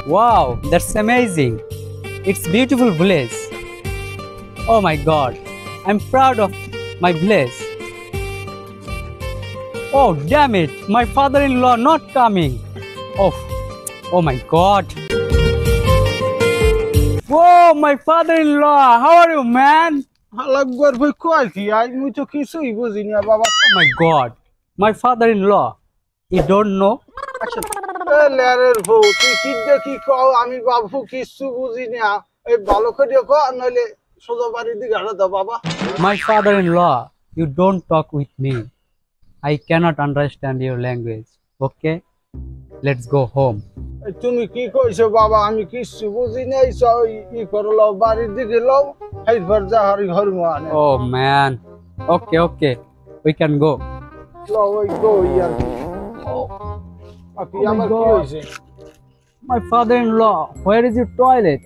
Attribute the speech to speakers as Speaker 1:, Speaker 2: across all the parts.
Speaker 1: Wow, that's amazing. It's beautiful village. Oh my god, I'm proud of my village. Oh damn it, my father-in-law not coming. Oh my god. Whoa, my father-in-law, how are you, man?
Speaker 2: Halagwar bhai koi ki aaj mui to kisui bujhi na baba.
Speaker 1: Oh my god, my father-in-law. You don't know?
Speaker 2: লেরের বউ তুই কি দেখি কও আমি বাবু কিছু বুঝি না এই ভালো করে কও নইলে সোজা বাড়ি দিকে হাঁটা দাও বাবা।
Speaker 1: My father-in-law, you don't talk with me. I cannot understand your language. Okay? Let's go home.
Speaker 2: তুমি কি কইছো বাবা আমি কিছু বুঝি নাই ই করলো বাড়ির দিকে লও এইবার যা হারি ঘর মানে।
Speaker 1: Oh man. Okay. We can go.
Speaker 2: লও ওই গো ইয়ার। আপনি আমার কি হইছে?
Speaker 1: My father-in-law, where is your toilet?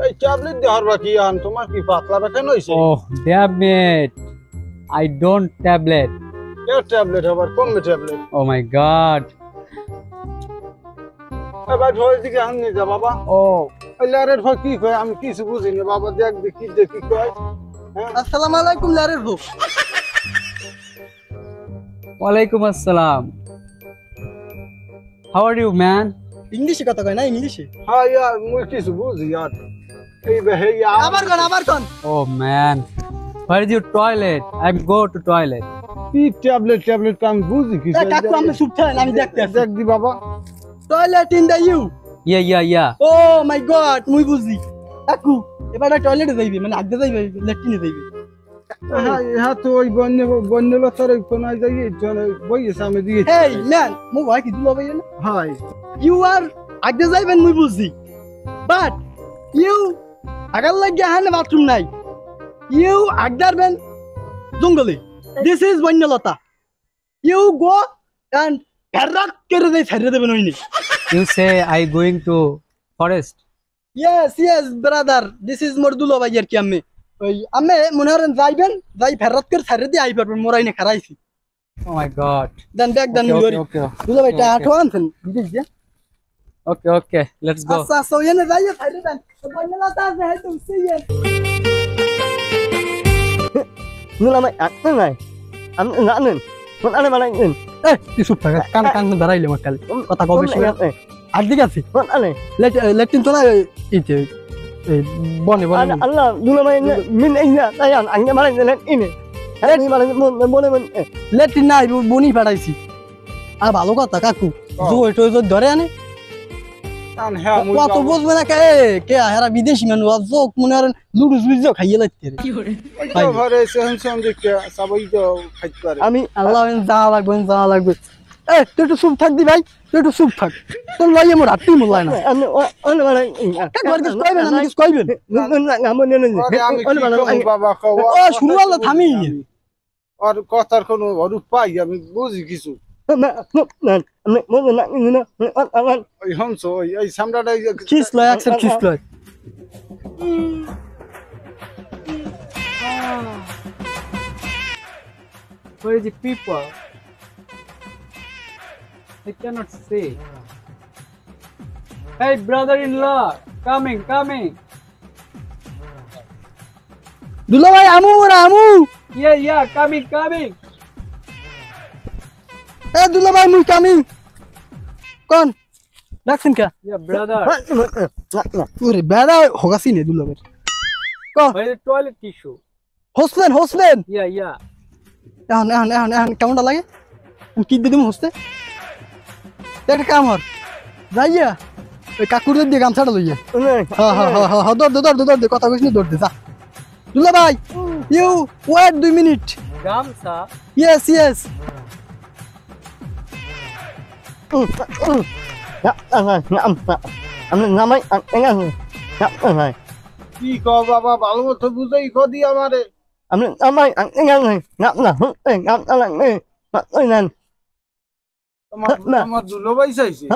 Speaker 2: এই ট্যাবলেট দেওয়ার বাকি আন তোমার কি পাতলা বেকেন হইছে?
Speaker 1: Oh damn it. I don't tablet.
Speaker 2: K tablet আবার কোন ট্যাবলেট?
Speaker 1: Oh my god.
Speaker 2: এবার ধরে দিকে আন নি যা বাবা।
Speaker 1: Oh.
Speaker 2: ওই লেরের ভাই কি কয় আমি কিছু বুঝি না বাবা দেখ দেখি কয়। আসসালামু আলাইকুম লেরের ভাই।
Speaker 1: Walaikum assalam. How are you, man?
Speaker 3: ইংলিশে কথা কয় না ইংলিশে
Speaker 2: হ্যাঁ ইয়ার মুই কিছু বুঝি ইয়ার এই বে ইয়ার
Speaker 3: আবার কোন
Speaker 1: Oh man. Where is your toilet? I'm go to toilet.
Speaker 2: কি ট্যাবলেট কাম বুঝি কিছু
Speaker 3: কাকু আমি চুপ থাকেন আমি দেখতে আছি
Speaker 2: দেখ দি বাবা
Speaker 3: টয়লেট ইন দা ইউ
Speaker 1: Yeah.
Speaker 3: ও মাই গড মুই বুঝি কাকু এবারে টয়লেটে যাইবে মানে আগে যাইবে ল্যাট্রিনে যাইবে
Speaker 2: হ্যাঁ তো ওই বন্য লতার কোনায় যাই চলে বইছে আমি দিয়ে
Speaker 3: হেই ম্যান মু ভাই কি দুলো ভাই না
Speaker 2: হাই
Speaker 3: ইউ আর আগে যাইবেন মুই বুঝি বাট ইউ আগার লাগে হানে বাথরুম নাই ইউ আগদারবেন জঙ্গলে this is Banalata you go and ফেরাক করে দেই ছেড়ে দেবেন ওইনি
Speaker 1: You say I going to forest.
Speaker 3: yes brother this is মোর দুলো ভাই আর কি আমি ওই আমি মনে করেন যাইবেন যাই ফেরত করে ছেড়ে দিয়ে আই পারবেন মোর আইনে খারাইছি
Speaker 1: Oh my god.
Speaker 3: দেন ব্যাগ দেন
Speaker 1: Okay.
Speaker 3: দুলো ভাই টা আঠো আনছেন বুঝিস
Speaker 1: Okay. Let's go.
Speaker 3: আচ্ছা ওইনে যাইয়ে ছেড়ে দেন বন্যলতা আছে হে তুমি সিয়ে
Speaker 4: Nula mai akna nai. Am nganen. Kon ane malai nen.
Speaker 3: তুই চুপ থাক কান দাঁড়াইলে আমার কালে কথা কবে শুনে আর দিকে আছি
Speaker 4: Kon ane.
Speaker 3: লেট্রিন তো না ইতে বনে
Speaker 4: Allah nula mai min ina tayan angnya malai nen ini. Ani malai bone men.
Speaker 3: Latrine নাই বনি ফাটাইছি আর ভালো কথা কাকু জো ধরে আনে
Speaker 2: আন হ্যাঁ মুই
Speaker 3: কত বুঝবে না কে হেরা বিদেশি মানুষ জোক মনে করেন লুডুস বুঝছো খাইয়ে লাগতে রে
Speaker 2: তো ঘরে সেন দেখে সবাই তো খাইতে পারে
Speaker 4: Ami
Speaker 3: আল্লাহ যাওয়া লাগবে তুই একটু চুপ থাক দি ভাই তুই একটু চুপ থাক তোর লইয়ে মোর হাতই মোলাই না
Speaker 4: ane malai.
Speaker 3: কাকবার কিছু কইবেন আমি কিছু কইবেন
Speaker 4: Ngamun nen.
Speaker 2: আমি কি করব বাবা কও
Speaker 3: ও শুরু হলো থামি
Speaker 2: আর কথার কোনো অরূপ পাই আমি বুঝি কিছু ওই হংস এই সামরাটা
Speaker 3: কিস লয় আকসর কিস লয়
Speaker 1: Where is the people? I cannot see. Hey, brother-in-law, coming.
Speaker 3: দুলো ভাই আমু
Speaker 1: Yeah, coming.
Speaker 3: এ দুলো ভাই মুই কামিং কোন ডাকছেন কা
Speaker 1: Yeah, brother.
Speaker 3: ওরে বেড়া হোগাসি নে দুলো ভাই ক
Speaker 1: Where is the toilet tissue?
Speaker 3: হোসলেন
Speaker 1: Yeah.
Speaker 3: এখন কেমনটা লাগে কি দিয়ে দিম হসতে একটা কাম হর যাইয়া ওই কাকুরের দিয়ে গামছাটা লইয়া হ্যাঁ দৌড় দে কথা কইস নি দৌড় দে যা দুলা ভাই you wait 2 minute
Speaker 1: Gamsa.
Speaker 3: yes
Speaker 4: Namai engan. Namai.
Speaker 2: কি কও বাবা ভালো মতো বুঝাই কদি আমারে
Speaker 4: Namai engan. Ngam.
Speaker 2: আমার দুলো ভাই চাইছে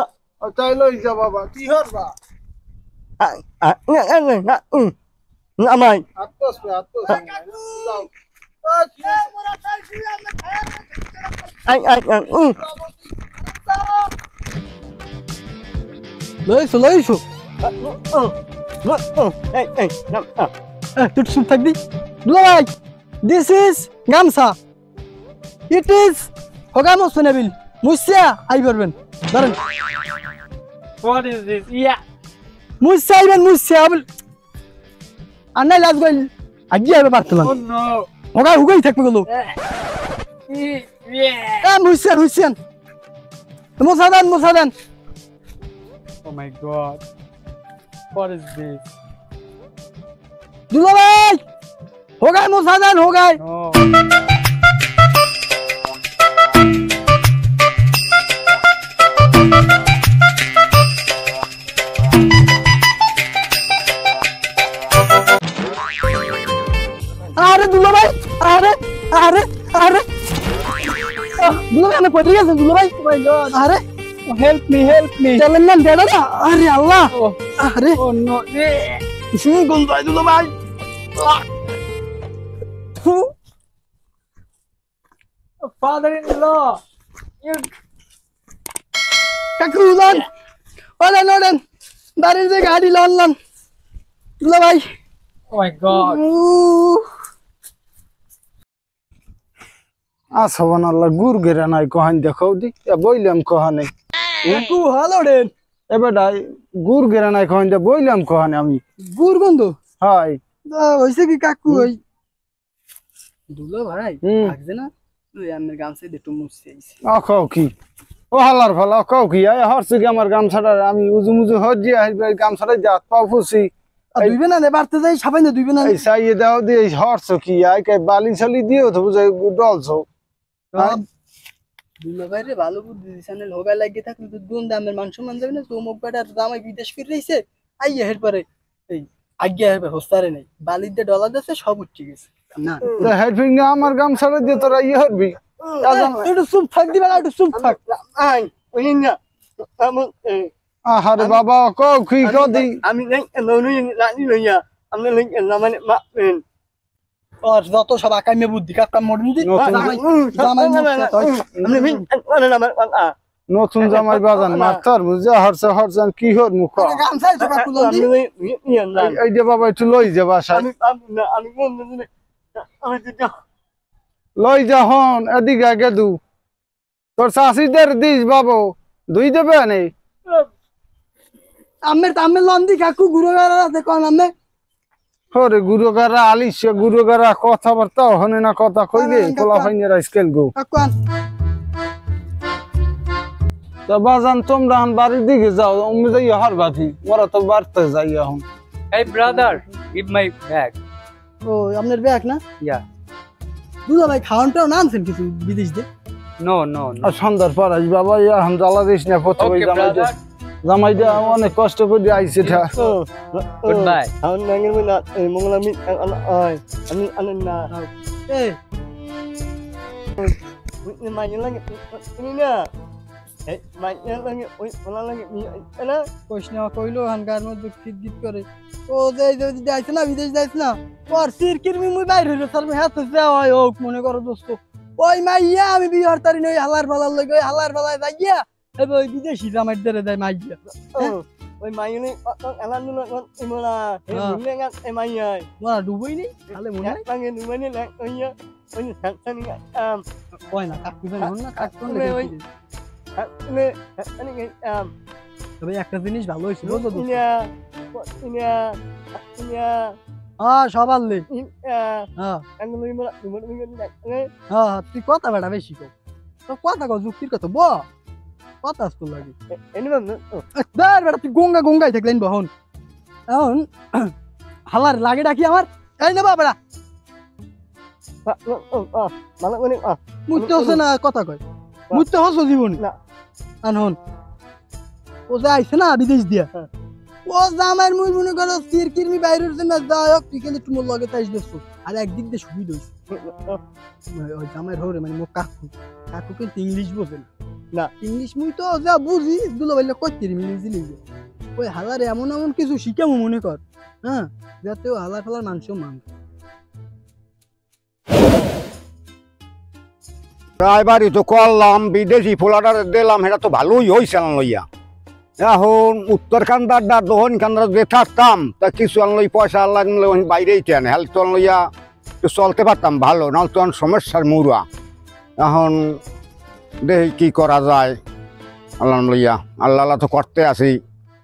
Speaker 2: তাই লই যা বাবা কি হরবা
Speaker 4: Namai.
Speaker 2: আত্মস যাও
Speaker 3: লইছো তুই চুপ থাকবি দুলা ভাই দিস ইজ গামছা ইট ইজ হোগা মোসনেবিল মুসিয়া আই পারবেন ধরেন
Speaker 1: What is this? Yeah.
Speaker 3: মুসিয়া আইবেন মুসিয়া আন্নাই লাজ গইল আগে আইবে পারতলাম
Speaker 1: Oh no.
Speaker 3: হোগা হুগাই থাকবে গেল
Speaker 1: Yeah.
Speaker 3: মুসিয়া Hussain মুসাদান
Speaker 1: Oh my god. What is this?
Speaker 3: দুলা ভাই হোগাই মুসাদান হোগাই
Speaker 1: No.
Speaker 3: আরে দুলা ভাই আরে আরে আরে দুলা ভাই আমি কইতে গেছেন দুলা ভাই আরে
Speaker 1: Help me.
Speaker 3: চলেন না দেড়া না আরে আল্লাহ
Speaker 1: Oh,
Speaker 3: আরে
Speaker 1: oh no.
Speaker 3: কোন ভাই দুলা ভাই
Speaker 1: Father-in-law. You.
Speaker 3: কাকু লন ওলেন বাড়ির যে গাড়ি লন দুলা ভাই
Speaker 1: Oh my god.
Speaker 2: আসবান আল্লাহ গুর গেরা নাই কহান দেখাও দি বইলাম কহানে
Speaker 3: কাকু হ্যালো ডেন
Speaker 2: এবার গুর গেরা নাই কহান দে বইলাম কহানে আমি
Speaker 3: গুর গন্ধ
Speaker 2: হাই
Speaker 3: হইছে কি কাকু ওই দুলা ভাই
Speaker 2: হুম।
Speaker 3: লাগছে না তুই আমার গামছে দে একটু মুছে আইছে
Speaker 2: অকাও কি ও হালার ফালা অকাও কি আয় হরছে কি আমার গামছাটা আমি উজু হজি গামছাটা জাত পাও ফুসি
Speaker 3: দুইবে না বাড়তে যাই সাবাই না দুইবে না
Speaker 2: এই সাইয়ে দাও দি হরছ কি আয় কে বালি ছালি দিও তো বুঝাই ডলছো
Speaker 3: দুলা ভাই রে ভালো বুদ্ধি দিছানে হোগা লাগিয়ে থাকলে তো দুন দামের মান সম্মান যাবে না তো মুখ বেটা দামাই বিদেশ করে রইছে আইয়া হের পরে এই আজ্ঞা হের হস্তারে নাই বালির দে ডলার দেছে সব উঠে গেছে না
Speaker 2: হেডফিং আমার গামছাটা দিয়ে তোরা ইয়ে হরবি
Speaker 3: একটু চুপ থাক দিবা একটু চুপ থাক
Speaker 4: আই ওই না আমি
Speaker 2: আহারে বাবা অকাও কি কদি
Speaker 4: আমি ননুই রানি লইয়া আমি লই মানে মা
Speaker 3: আর যত সব আকামে বুদ্ধি কাকা মরনি দি জামাই
Speaker 4: আমি মিন মানে না
Speaker 2: নতুন জামাই বাজান মাস্টার বুঝা হরছান কি হর মুখ
Speaker 3: গামছাই তো কাকু লন দি
Speaker 2: এই যে বাবা একটু লই যা বাসায়
Speaker 4: আমি কোন আমি তো
Speaker 2: লই যা হন এদিকে আগে দু তোর শাশিদের দিস বাবু দুই দেবে নেই
Speaker 3: আমের লন দি কাকু গুরুগারা আছে কোন আমে
Speaker 2: হরে গুরুগারা আলিশে গুরুগারা কথাবার্তা হনে না কথা কইলে পোলা ফাইনের স্কেল গো
Speaker 3: কাকু আন
Speaker 2: তো বাজান তোমরা হন বাড়ির দিকে যাও আমি যাই হর বাতি ওরা তো বাড়তে যাই এখন
Speaker 1: Hey brother, give my bag.
Speaker 3: ও আপনার ব্যাগ না
Speaker 1: Yeah.
Speaker 3: দুলা ভাই খাওয়ানটাও না আনছেন কিছু বিদেশ দে
Speaker 1: No.
Speaker 2: আর সন্ধ্যার পর আজ বাবা এখন জ্বালা দিস না প্রথমে
Speaker 1: Okay brother.
Speaker 2: জামাইটা অনেক কষ্ট করে আইছে
Speaker 1: Goodbye.
Speaker 4: Ang nangin mo na mga lamit ang ay ano na
Speaker 3: এই
Speaker 4: may lang ini na eh may lang wala lang ana
Speaker 3: কইস না কইলো হানগার মধ্যে গীত গীত করে ও যে যাইছে না বিদেশ যাইছে না ওর সিরকিরমি মুই বাইরে হইলো স্যার হাত যাওয়া হোক মনে করো দোস্ত ওই মাইয়া আমি বিয়ার তারি নই হালার ফালার লগে হালার ফালায় যাইয়া এবে ওই বিদেশি জামাই ধরে যায় মাইয়া
Speaker 4: ওই মাইনে alam nila imula hindi nga ay mayay
Speaker 3: মোরা ডুবই নি তাহলে মনে হয়
Speaker 4: langin dumani lang onya onya san nga
Speaker 3: কয় না কাকু ভাই হন না কাকু
Speaker 4: ওই ne ani
Speaker 3: তবে একটা জিনিস ভালো হইছিল তো দোস্ত
Speaker 4: inya inya
Speaker 3: হ্যাঁ সবার লে হ্যাঁ
Speaker 4: ano mo mo
Speaker 3: হ্যাঁ তুই কথা বেড়া বেশি কর তো কথা কও যুক্তির কথা ব কথা আসতো লাগে
Speaker 4: ano man
Speaker 3: দার বেটা তুই গঙ্গাই থাকলেন বহন এখন হালার লাগে ডাকি আমার এই না বাবা
Speaker 4: malang mo
Speaker 3: মুতে হচ্ছে না কথা কয় মুতে হচ্ছ জীবন
Speaker 4: না।
Speaker 3: আনহন ও যে আইছে না বিদেশ দিয়া ও জামাইয়ের মুই মনে করো সিরকিরমি বাইরের জন্য যাই হোক তুই কিন্তু তোমার লগে তাইস দোস্ত আর একদিক দিয়ে সুবিধা হইছে ওই জামাইয়ের হরে মানে মোর কাকু কিন্তু ইংলিশ বোঝে না ইংলিশ মুই তো যা বুঝি দুলো বাইলে কইতে মিলিয়ে ওই হালারে এমন কিছু শিখামো মনে কর হ্যাঁ যাতে ও হালার ফালার মাংস
Speaker 5: প্রায় বাড়ি তো করলাম বিদেশি ফোলাটা দিলাম সেটা তো ভালোই হয়েছে না লইয়া এখন উত্তর কান্দার দহন কান্দার যে থাকতাম তা কিছু আনলো পয়সা লাগলে বাইরেই কেন হেলথ তো লইয়া চলতে পারতাম ভালো নাহলে তখন সমস্যার মুড়া এখন দেখি কি করা যায় আল্লাহ লইয়া আল্লাহ আল্লাহ তো করতে আসি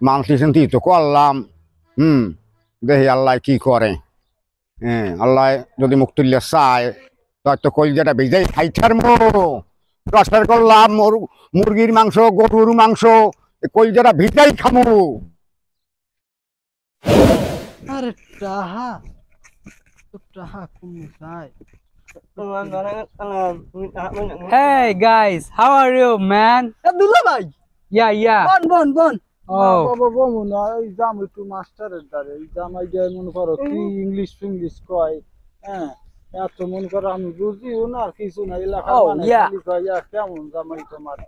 Speaker 5: মানসি শান্তি তো করলাম দেখি আল্লাহ কি করে হ্যাঁ আল্লাহ যদি মুখ তুললে চায় তো কলজাটা ভেজাই খাইছার রসার করলাম মুরগির মাংস গরুর মাংস কলজাটা ভিজাই খামো
Speaker 3: আরে টাহা টাহা কোন যায়
Speaker 1: Hey guys, how are you, man?
Speaker 3: দুলা ভাই
Speaker 1: Yeah.
Speaker 3: বন
Speaker 1: Oh,
Speaker 2: বাবা বমু না এই জাম একটু মাস্টারের দ্বারে এই জামাই যায় মনে করো কি ইংলিশ ফিংলিশ কয় হ্যাঁ এত মনে করো আমি বুঝিও না আর কিছু না এলাকার
Speaker 1: Oh,
Speaker 2: মানে
Speaker 1: yeah.
Speaker 2: খালি কয় কেমন জামাই তোমার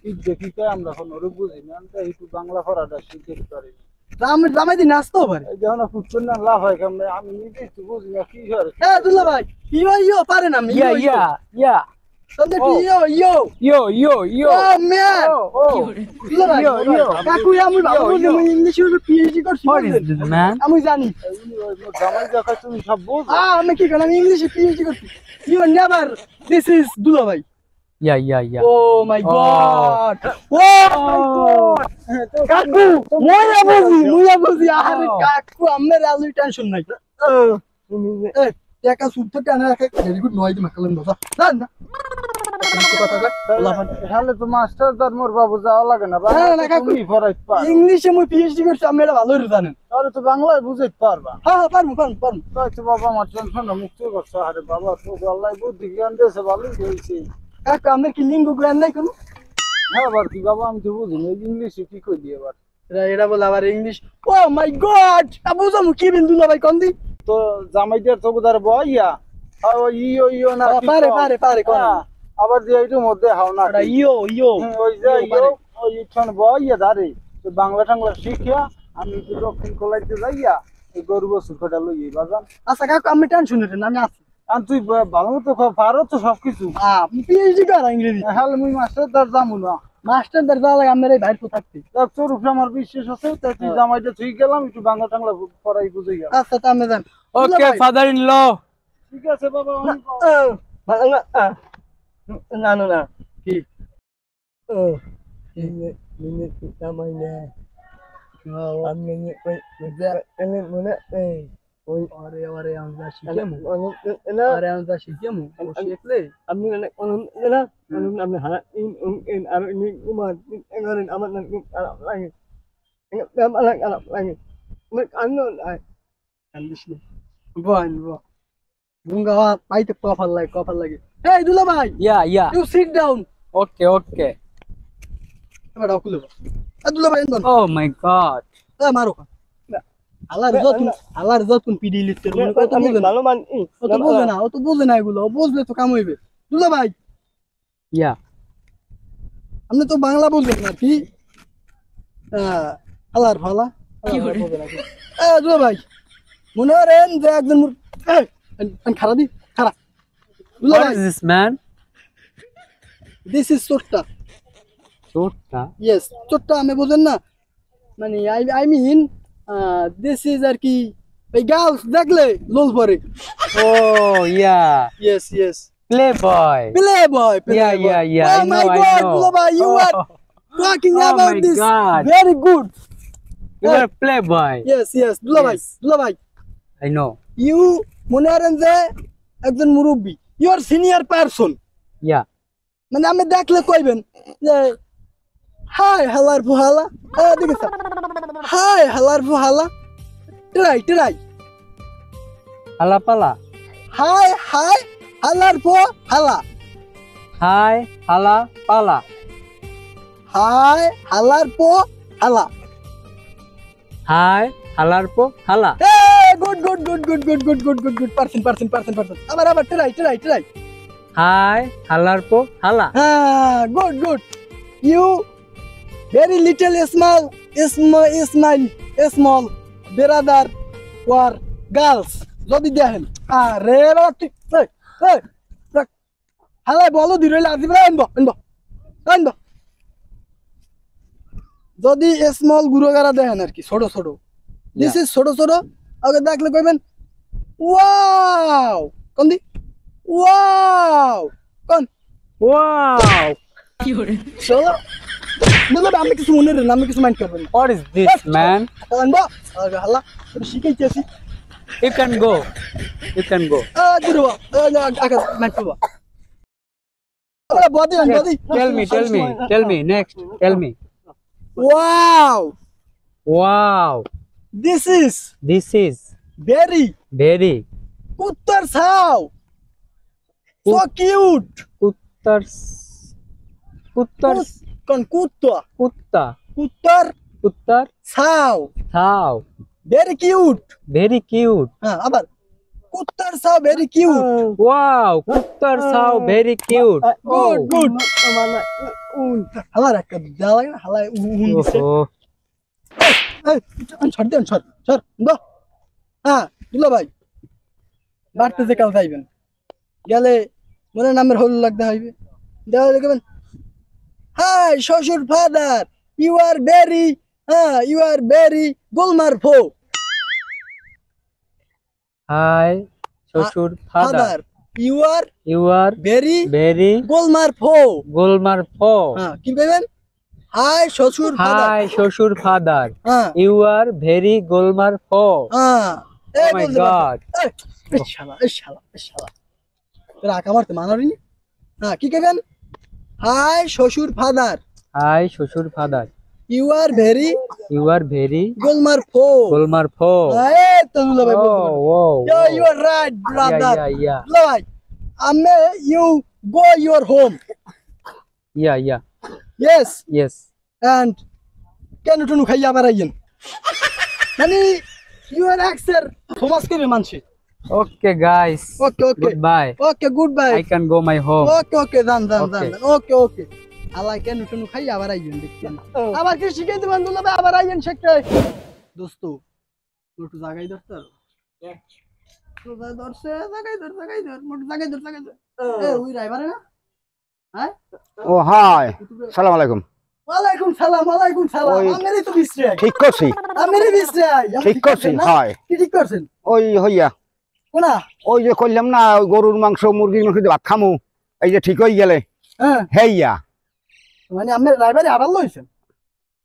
Speaker 2: ইজ্জত কি কয় আমরা কোনো বুঝি না আমরা একটু বাংলা পড়াটা শিখতে পারি
Speaker 3: জামাই দিন আসতেও পারে
Speaker 2: এই যখন ফুটবল না লাভ হয় কেমন আমি নিজেই তো বুঝি না কি করে
Speaker 3: দুলা ভাই ইয়ো পারেন আমি
Speaker 1: yeah. Yo.
Speaker 3: Man
Speaker 1: Oh.
Speaker 3: দুলা ভাই
Speaker 1: Yo.
Speaker 3: কাকু আমি ভালো বুঝি আমি ইংলিশে পিএইচডি করছি
Speaker 1: What is this, man?
Speaker 3: আমি জানি
Speaker 2: জামাই দেখা তুমি সব বুঝ
Speaker 3: আমি কি করেন আমি ইংলিশে পিএইচডি করছি ইউ নেভার দিস ইজ দুলা ভাই
Speaker 1: Yeah.
Speaker 3: ও মাই গড ও কাকু মুয়া বুঝি আরে কাকু আমার আলু টেনশন নাই এই টাকা সুদ্ধ কেন রাখে ভেরি গুড নয় দিমা কালেন বাবা না
Speaker 2: তাহলে তো মাস্টার তার মোর বাবু যাওয়া লাগে না
Speaker 3: না, কাকু।
Speaker 2: তুমি পড়াইতে পারো
Speaker 3: ইংলিশে মুই পিএইচডি করছি আমি এটা ভালো জানেন
Speaker 2: তাহলে তো বাংলায় বুঝাইতে পারবা
Speaker 3: হ্যাঁ পারমু
Speaker 2: তাই তো বাবা আমার টেনশনটা মুক্তি করছে আরে বাবা তো আল্লাহ বুদ্ধি জ্ঞান দিয়েছে ভালোই হয়েছে
Speaker 3: কাকু আমার কি লিঙ্গ গ্রাম নাই কোনো
Speaker 2: হ্যাঁ আবার কি বাবা আমি তো বুঝি না ইংলিশে কি কই দিয়ে এবার
Speaker 3: এটা বলে আবার ইংলিশ ও মাই গড বুঝামু কি বিন্দু না ভাই কোন দি
Speaker 2: তো জামাইটার চৌকিদার বইয়া ইয়ো না কি
Speaker 3: পারে কোন
Speaker 2: হ্যাঁ, আবার যে এইটার মধ্যে হাও না
Speaker 3: এটা ইয়ো
Speaker 2: ওই যে ওই ইচ্ছন বইয়া দাঁড়ে তো বাংলা টাংলা শিখিয়া আমি একটু দক্ষিণ কোলাইতে যাইয়া এই গরু বছর কটা লই বাজান
Speaker 3: আচ্ছা কাকু আমি টেনশন নিতেন আমি আছি
Speaker 2: আর তুই ভালো মতো পারো তো সবকিছু
Speaker 3: আপনি পিএইচডি করা ইংরেজি
Speaker 2: হ্যাঁ মুই মাস্টার তার যামু না
Speaker 3: মাস্টার দার যা লাগে আমার এই বাইরে তো থাকতে
Speaker 2: দেখ তোর উপরে আমার বিশ্বাস আছে তাই তুই জামাইটা তুই গেলাম একটু বাংলা টাংলা পড়াই বুঝে গেল
Speaker 3: আচ্ছা তা আমি জান
Speaker 1: Okay, father-in-law.
Speaker 2: ঠিক আছে বাবা আমি
Speaker 4: না
Speaker 3: কি
Speaker 4: জামাই না আমি মনে
Speaker 3: আরে আমরা শিখেমু আরে আমরা শিখেমু ও শিখলে
Speaker 4: আমি আমি হারা আর কুমার আমার লাগে লাগে
Speaker 3: কান্দিস না বন গুঙ্গা পাইতে কফাল লাগে এই দুলা ভাই
Speaker 1: Yeah.
Speaker 3: You sit down
Speaker 1: Okay.
Speaker 3: এবার ডাকুলে দুলা ভাই এন্দ
Speaker 1: Oh my God.
Speaker 3: মারো আলার যতন পিডি লিখতে
Speaker 4: আমি ভালো মান
Speaker 3: ও তো বোঝে না এগুলো ও বুঝলে তো কাম হইবে দুলা ভাই
Speaker 1: Yeah.
Speaker 3: আপনি তো বাংলা বলবেন না কি আলার ভালা দুলা ভাই মনে করেন যে একজন খারা দুলা
Speaker 1: What
Speaker 3: ভাই
Speaker 1: is this, man?
Speaker 3: This is চোট্টা
Speaker 1: Chota.
Speaker 3: ইয়েস চোট্টা আমি বোঝেন না মানে আই মিন দিস ইজ আর কি এই গার্লস দেখলে লোল পরে
Speaker 1: Oh yeah.
Speaker 3: Yes
Speaker 1: Playboy.
Speaker 3: Playboy.
Speaker 1: Yeah.
Speaker 3: Oh
Speaker 1: I
Speaker 3: my
Speaker 1: know.
Speaker 3: God, Playboy, you are talking
Speaker 1: Oh
Speaker 3: about
Speaker 1: my
Speaker 3: this.
Speaker 1: God.
Speaker 3: Very good.
Speaker 1: You are Playboy.
Speaker 3: Yes. Dula bhai.
Speaker 1: I know.
Speaker 3: You মনে করেন যে একজন মুরব্বী you are senior person
Speaker 1: Yeah.
Speaker 3: মানে আমি দেখলে কইবেন যে হাই হালার ফুহালা দেখেছ হাই হালার ফুহালা ট্রাই
Speaker 1: Halapala.
Speaker 3: হাই হালার ফুহালা
Speaker 1: Hi. Halapala.
Speaker 3: হাই হালার ফুহালা
Speaker 1: Hi. Halarpo. Hala.
Speaker 3: Good. Person. আবার try.
Speaker 1: Hi. Halarpo. Hala.
Speaker 3: Good. You very little small brother or girls. যদি দেখেন আরে বাবা তুই হালাই বলো দিলে আজিব আনবো যদি স্মল গুরুগারা দেখেন আর কি ছোট ছোট দিস ইজ ছোট ছোট আগে দেখলে কইবেন ওয়াও কোন দি ওয়াও কোন
Speaker 1: Wow!
Speaker 3: চলো বলো আমি কিছু মনে রেন আমি কিছু মাইন্ড করবেন
Speaker 1: What is this, man?
Speaker 3: আনবা আগে হাল্লা শিখাইতেছি
Speaker 1: You can go. You can go.
Speaker 3: দিরো আগে মাইন্ড করবা body body
Speaker 1: Tell me. Next. Tell me.
Speaker 3: Wow
Speaker 1: Wow!
Speaker 3: This is
Speaker 1: This is
Speaker 3: very
Speaker 1: very
Speaker 3: কুত্তার ছাও সো কিউট
Speaker 1: kuttars
Speaker 3: কোন কুত্তা
Speaker 1: kutta
Speaker 3: কুত্তার
Speaker 1: kuttar
Speaker 3: ছাও
Speaker 1: thou
Speaker 3: very cute
Speaker 1: very cute.
Speaker 3: হ্যাঁ আবার কুত্তার ছাও very cute
Speaker 1: Wow! Kuttar thou very cute.
Speaker 3: good good হালা রাখ দেওয়া লাগে না হালা
Speaker 1: Oh.
Speaker 3: ছাড় দেন ছাড় দা হ্যাঁ দুলা ভাই বাড়তে যে কাল যাইবেন গেলে মনে নামের হল লাগতে হইবে দেওয়া লিখবেন হাই শ্বশুর ফাদার ইউ আর ভেরি গোলমার ফো
Speaker 1: Hi, Shoshur father.
Speaker 3: Father you are
Speaker 1: You are
Speaker 3: very
Speaker 1: very
Speaker 3: গোলমার ফো
Speaker 1: Golmar po.
Speaker 3: হ্যাঁ কি কইবেন হাই শ্বশুর ফাদার
Speaker 1: Hi, Shoshur father.
Speaker 3: হ্যাঁ
Speaker 1: You are very Golmar po.
Speaker 3: হ্যাঁ
Speaker 1: Oh my God.
Speaker 3: এই শালা তোরা আকামার তো মানারিনি হ্যাঁ কি কইবেন হাই শ্বশুর father
Speaker 1: Hi, Shoshur father.
Speaker 3: You are very
Speaker 1: You are very
Speaker 3: গোলমার ফো
Speaker 1: Golmar po.
Speaker 3: এই তো দুলা ভাই
Speaker 1: Oh, wow.
Speaker 3: You are right brother
Speaker 1: Yeah.
Speaker 3: দুলা ভাই আমি you go your home
Speaker 1: Yeah.
Speaker 3: Yes
Speaker 1: Yes.
Speaker 3: And কেন টুনু খাইয়া আবার আইয়েন মানে ইউ আর এক্সের থমাস কে মানছে
Speaker 1: Okay, guys.
Speaker 3: Okay
Speaker 1: Goodbye.
Speaker 3: Okay good bye
Speaker 1: I can go my home.
Speaker 3: ওকে দান
Speaker 1: Okay.
Speaker 3: ওকে আল্লাহ কেন টুনু খাইয়া আবার আইয়েন দেখছেন আবার কি শিখাই দিবেন দুলা ভাই আবার আইয়েন শিখতে দোস্ত মোটু জায়গায় ধরতে তো ধরছে জায়গায় ধর মোটু জায়গায় ধর এ ওই রাইবারে না হ্যাঁ
Speaker 5: ও হাই সালাম আলাইকুম
Speaker 3: ওয়ালাইকুম সালাম
Speaker 5: ওই-
Speaker 3: আমারই তো বিশ্রে
Speaker 5: ঠিক করছি
Speaker 3: আমারই বিশ্রে
Speaker 5: ঠিক করছি হয়
Speaker 3: কি ঠিক করছেন
Speaker 5: ওই হইয়া
Speaker 3: কোনা
Speaker 5: ওই যে করলাম না ওই গরুর মাংস মুরগির মাংস দিয়ে ভাত খামু এই যে ঠিক হয়ে গেলে
Speaker 3: হ্যাঁ
Speaker 5: হেইয়া
Speaker 3: মানে আমার রাইবারে আবার লইছেন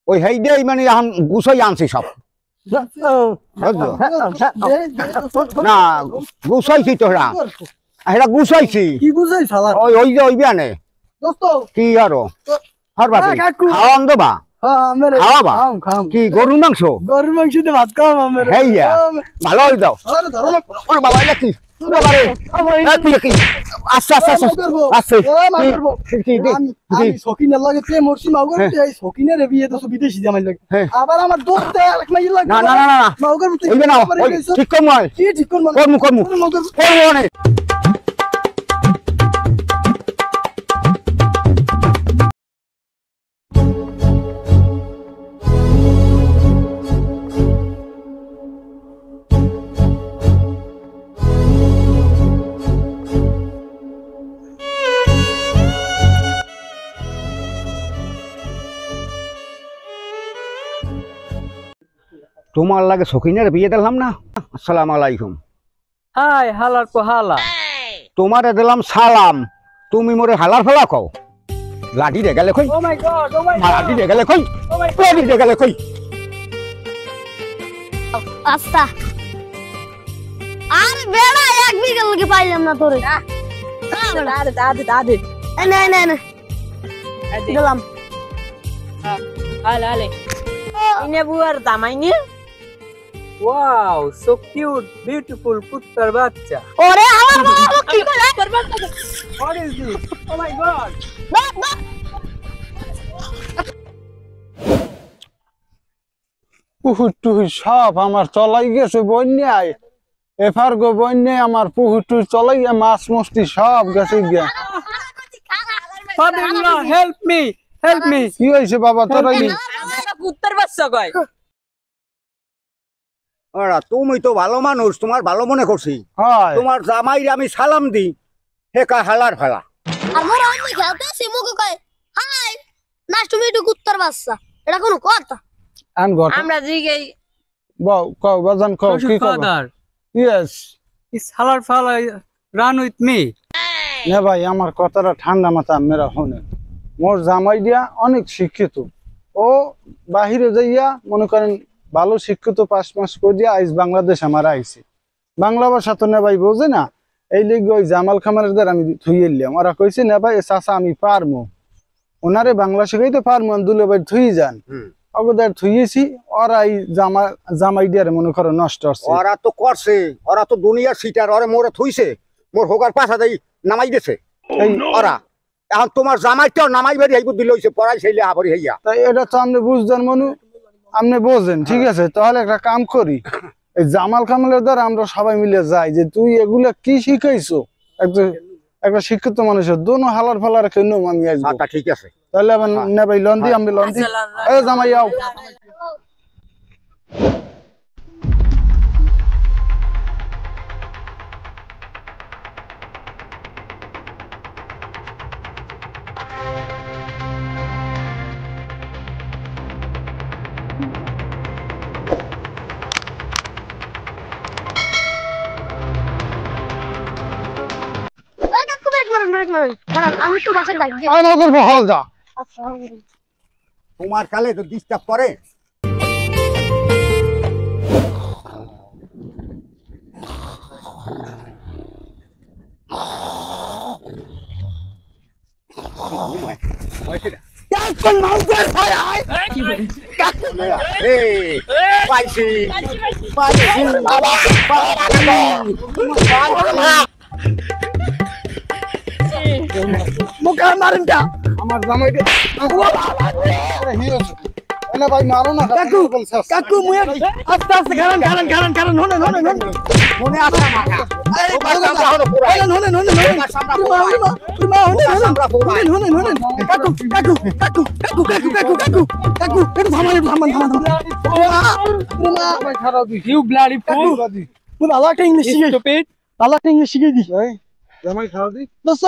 Speaker 5: ওই হেই দেই মানে এখন গুছাই আনছি সব বুঝছো না গুছাইছি তো হেরা গুছাইছি
Speaker 3: কি বুঝাই শালা
Speaker 5: ওই যে ওই বিয়ানে
Speaker 3: দোস্ত
Speaker 5: কি আরো হরবা
Speaker 3: হ্যাঁ, কাকু।
Speaker 5: খাওয়ান দেবা
Speaker 3: হ্যাঁ আমার
Speaker 5: খাওয়াবা?
Speaker 3: খাম
Speaker 5: কি গরুর মাংস
Speaker 3: গরুর মাংস দিয়ে ভাত খাওয়াম আমার
Speaker 5: হেইয়া ভালো হয়ে দাও
Speaker 3: আরে ধরো না
Speaker 5: ওরে বাবা এটা কি বাবারে কি আচ্ছা আচ্ছা
Speaker 3: আমি সকিনের লাগে প্রেম মরছি মাউগর এই সকিনের বিয়ে তো বিদেশি জামাই লাগে
Speaker 5: হ্যাঁ।
Speaker 3: আবার আমার দোস্ত এক মাই লাগে
Speaker 5: না
Speaker 3: মাউগর
Speaker 5: ওই না ওই ঠিক কম হয়
Speaker 3: কি ঠিক কোন
Speaker 5: কর্ম
Speaker 3: মাউগর
Speaker 5: অনেক তোমার লাগে সখিনের বিয়ে দিলাম না আসসালামু আলাইকুম
Speaker 1: Hi, halar ko hala.
Speaker 5: তোমারে দিলাম সালাম তুমি মোরে হালার ফেলা কও লাঠি রে গেলে কই
Speaker 1: Oh my God.
Speaker 5: লাঠি রে গেলে কই লাঠি রে গেলে কই
Speaker 6: আচ্ছা আর বেড়া এক বিঘা লগে পাইলাম না তোরে আদে না দিলাম
Speaker 7: Ale. Ini buar tamainya.
Speaker 1: Wow, so cute, beautiful kuttar bacha.
Speaker 6: ওরে আমার বাবা কি করে
Speaker 1: What is this? Oh my God.
Speaker 2: পুহুর টুহুর সব আমার চলাই গেছে বন্যায় এফার গো বন্যায় আমার পুহুর টুহুর চলাই গিয়ে মাছ মস্তি সব গেছে গিয়া
Speaker 1: Father-in-law, help me.
Speaker 2: কি হয়েছে বাবা তোরা কি
Speaker 7: Putar basa koi.
Speaker 5: ওরা তুমি তো ভালো মানুষ তোমার ভালো মনে করছি
Speaker 2: হয়
Speaker 5: তোমার জামাইরে আমি সালাম দিই হে কা হালার ফেলা
Speaker 6: আমার আমি খেলতে সিমুকে কয় হাই নাইস টু মিট কুত্তার বাচ্চা এটা কোনো কথা?
Speaker 2: আন ঘর
Speaker 7: আমরা জিগাই
Speaker 2: বাও কও বাজান কও
Speaker 1: Who's
Speaker 2: কি
Speaker 1: your
Speaker 2: কও
Speaker 1: father?
Speaker 2: Yes
Speaker 1: This halar fella run with me.
Speaker 2: না ভাই আমার কথাটা ঠান্ডা মাথা মেরা হনে মোর জামাই দিয়া অনেক শিক্ষিত ও বাহিরে যাইয়া মনে করেন ভালো শিক্ষিত 5 মাস করে দিয়া আইস বাংলাদেশ আমার আইছে বাংলা ভাষা তো না ভাই বোঝে না এই লিগে ওই জামাল খামারের দ্বারা আমি থুইলাম ওরা কইছে না ভাই চাচা আমি পারমু ওনারে বাংলা শিখাইতে পারমু দুলে ভাই থুই যান অগদার থুইয়েছি ওরা এই জামাই দিয়ারে মনে করো নষ্ট হচ্ছে
Speaker 5: ওরা তো করছে ওরা তো দুনিয়ার সিটার ওরা মোরে থইছে মোর হোকার পাশা দেই নামাই দিছে এই ওরা এখন তোমার জামাইটাও নামাই বেরি আইব দিল হইছে পড়াই সেইলে আবরি হইয়া
Speaker 2: তাই এটা তো আপনি বুঝছেন মনু আপনি বোঝেন ঠিক আছে তাহলে একটা কাম করি এই জামাল কামালের দ্বারা আমরা সবাই মিলে যাই যে তুই এগুলা কি শিখাইছো একটা শিক্ষিত মানুষের দোনো হালার ফালার কেন আমি আসবো
Speaker 5: আচ্ছা ঠিক আছে
Speaker 2: তাহলে আবার না ভাই লন্দি আমি লন্দি এই জামাই আও
Speaker 6: আমি তো বাসায় যাই
Speaker 2: আমার করবো হল যা
Speaker 5: তোমার কালে তো ডিস্টার্ব করে পাইছি
Speaker 3: মুখে মারেন কা
Speaker 2: আমার জামাইকে না ভাই মারো না
Speaker 3: কাকু কাকু মুয়ে আস্তে আস্তে খারান খারান খারান খারান হনে হনে হনে
Speaker 5: মনে আছে মাথা
Speaker 3: হনে হনে হনে কাকু কাকু কাকু কাকু কাকু কাকু কাকু কাকু একটু থামান
Speaker 2: ভাই খারাপ দিস
Speaker 1: You bloody fool.
Speaker 3: মুই ভালো একটা ইংলিশ শিখাই
Speaker 1: Stupid.
Speaker 3: ভালো একটা ইংলিশ শিখাই দি
Speaker 2: জামাই খারাপ দিস
Speaker 3: দোস্ত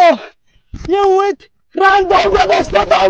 Speaker 3: ইউ উইথ রান দাও